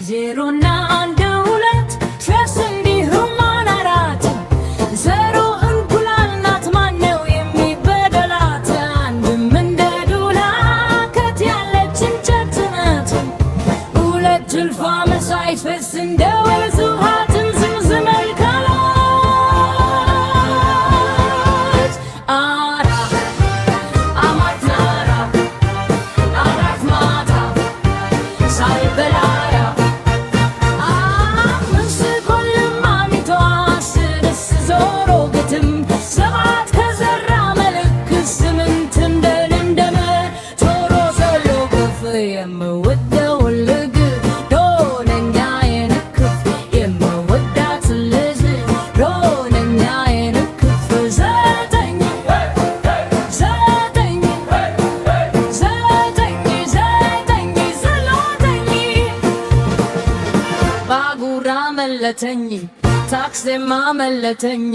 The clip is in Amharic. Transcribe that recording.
ዜሮና አንድ ሁለት ሶስት እንዲሁም አራት ዜሮ እንቁላል ናት ማነው የሚበደላት? አንድም እንደ ዱላ ከት ያለች እንጨት ናት። ሁለት ጅልፋ መሳይ ሶስት እንደ ወንዝ ውሃ ዝምዝም መልካላት። አራት አማት ናራ አራት ማታ ሳይበላ የምወደው ልጅ ዶነኛ የንክፍ የምወዳት ልጅ ዶነኛ የንክፍ ዘጠኝ ዘጠኝ ዘጠኝ ዘጠኝ ዘሎተኝ ባጉራ መለተኝ ታክሲማ መለተኝ